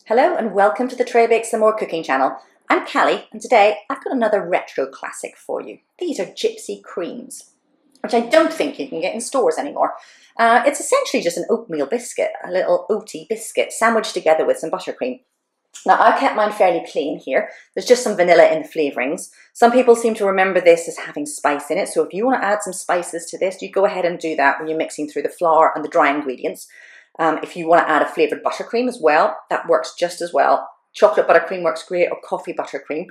Hello and welcome to the Traybakes and More Cooking channel. I'm Callie and today I've got another retro classic for you. These are Gipsy Creams, which I don't think you can get in stores anymore. It's essentially just an oatmeal biscuit, a little oaty biscuit sandwiched together with some buttercream. Now I've kept mine fairly plain here. There's just some vanilla in the flavourings. Some people seem to remember this as having spice in it, so if you want to add some spices to this, you go ahead and do that when you're mixing through the flour and the dry ingredients. If you want to add a flavoured buttercream as well, that works just as well. Chocolate buttercream works great, or coffee buttercream.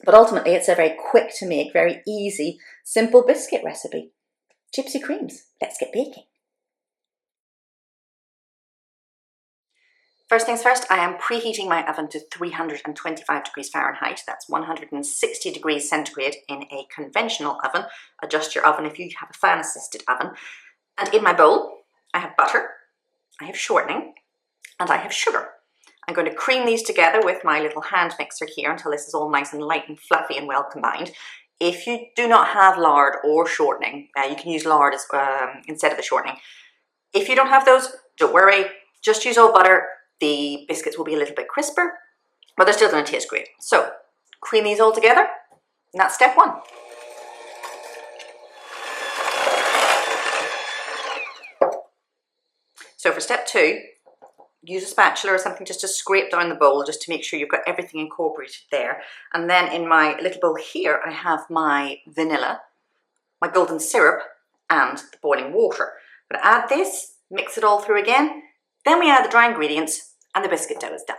But ultimately, it's a very quick to make, very easy, simple biscuit recipe. Gipsy Creams. Let's get baking. First things first, I am preheating my oven to 325 degrees Fahrenheit. That's 160 degrees centigrade in a conventional oven. Adjust your oven if you have a fan-assisted oven. And in my bowl, I have butter, I have shortening, and I have sugar. I'm going to cream these together with my little hand mixer here until this is all nice and light and fluffy and well combined. If you do not have lard or shortening, you can use lard instead of the shortening. If you don't have those, don't worry, just use all butter. The biscuits will be a little bit crisper, but they're still going to taste great. So, cream these all together, and that's step one. So for step two, use a spatula or something just to scrape down the bowl, just to make sure you've got everything incorporated there. And then in my little bowl here, I have my vanilla, my golden syrup, and the boiling water. I'm going to add this, mix it all through again, then we add the dry ingredients, and the biscuit dough is done.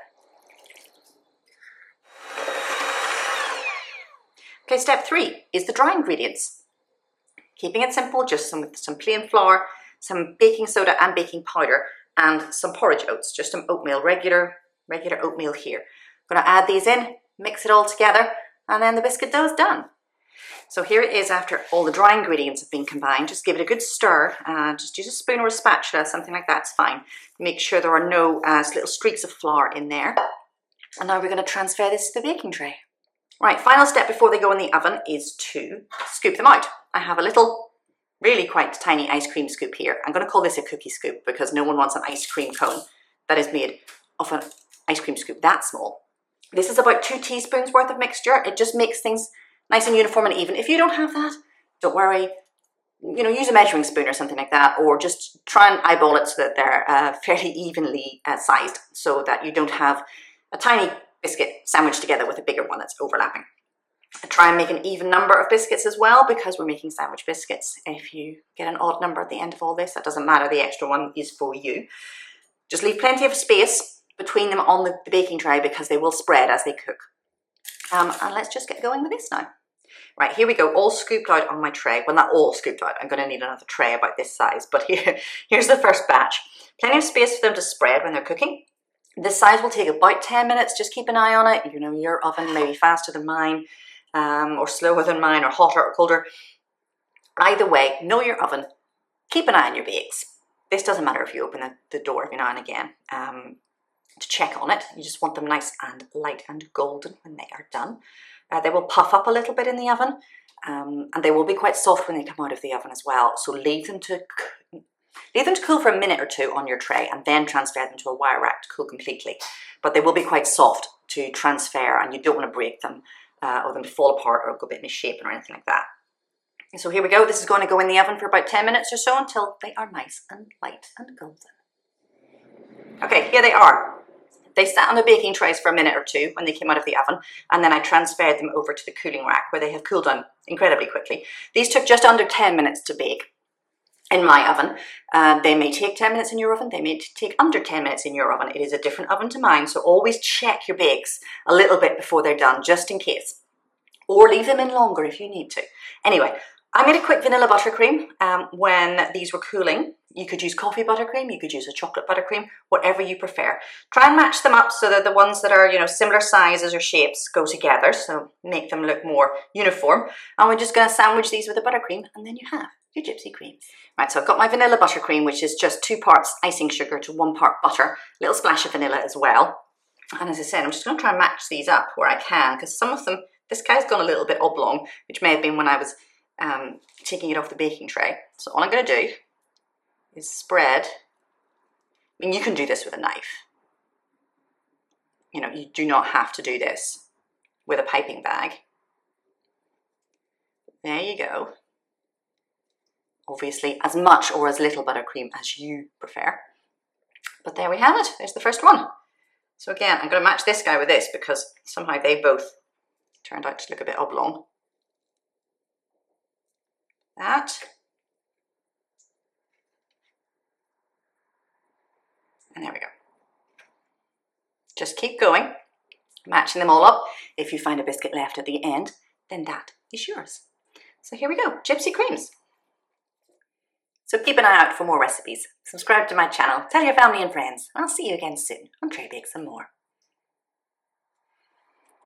Okay, step three is the dry ingredients. Keeping it simple, just some plain flour, some baking soda and baking powder, and some porridge oats, just some oatmeal, regular oatmeal here. I'm going to add these in, mix it all together, and then the biscuit dough is done. So here it is after all the dry ingredients have been combined. Just give it a good stir, just use a spoon or a spatula, something like that's fine. Make sure there are no little streaks of flour in there. And now we're going to transfer this to the baking tray. Right, final step before they go in the oven is to scoop them out. I have a little really quite tiny ice cream scoop here. I'm going to call this a cookie scoop because no one wants an ice cream cone that is made of an ice cream scoop that small. This is about 2 teaspoons worth of mixture. It just makes things nice and uniform and even. If you don't have that, don't worry. You know, use a measuring spoon or something like that, or just try and eyeball it so that they're fairly evenly sized, so that you don't have a tiny biscuit sandwiched together with a bigger one that's overlapping. Try and make an even number of biscuits as well, because we're making sandwich biscuits. If you get an odd number at the end of all this, that doesn't matter, the extra one is for you. Just leave plenty of space between them on the baking tray because they will spread as they cook. And let's just get going with this now. Right, here we go, all scooped out on my tray. Well, not all scooped out, I'm going to need another tray about this size, but here's the first batch. Plenty of space for them to spread when they're cooking. This size will take about 10 minutes, just keep an eye on it. You know, your oven may be faster than mine, or slower than mine, or hotter or colder. Either way, know your oven. Keep an eye on your bakes. This doesn't matter if you open the door every now and again to check on it. You just want them nice and light and golden when they are done. They will puff up a little bit in the oven, and they will be quite soft when they come out of the oven as well. So leave them to cool for a minute or two on your tray, and then transfer them to a wire rack to cool completely. But they will be quite soft to transfer, and you don't want to break them or them to fall apart or go a bit misshapen or anything like that. So here we go. This is going to go in the oven for about 10 minutes or so until they are nice and light and golden. Okay, here they are. They sat on the baking trays for a minute or two when they came out of the oven, and then I transferred them over to the cooling rack where they have cooled down incredibly quickly. These took just under 10 minutes to bake in my oven. They may take 10 minutes in your oven, they may take under 10 minutes in your oven. It is a different oven to mine, so always check your bakes a little bit before they're done, just in case. Or leave them in longer if you need to. Anyway, I made a quick vanilla buttercream when these were cooling. You could use coffee buttercream, you could use a chocolate buttercream, whatever you prefer. Try and match them up so that the ones that are, you know, similar sizes or shapes go together, so make them look more uniform. And we're just going to sandwich these with the buttercream, and then you have your Gipsy Creams. Right, so I've got my vanilla buttercream, which is just 2 parts icing sugar to 1 part butter, a little splash of vanilla as well. And as I said, I'm just going to try and match these up where I can, because some of them, this guy's gone a little bit oblong, which may have been when I was taking it off the baking tray. So all I'm going to do is spread. I mean, you can do this with a knife. you know, you do not have to do this with a piping bag. There you go. Obviously, as much or as little buttercream as you prefer. But there we have it. There's the first one. So again, I'm going to match this guy with this because somehow they both turned out to look a bit oblong. That. And there we go. Just keep going, matching them all up. If you find a biscuit left at the end, then that is yours. So here we go, Gipsy Creams. So keep an eye out for more recipes. Subscribe to my channel, tell your family and friends. I'll see you again soon on Tray Bakes and More.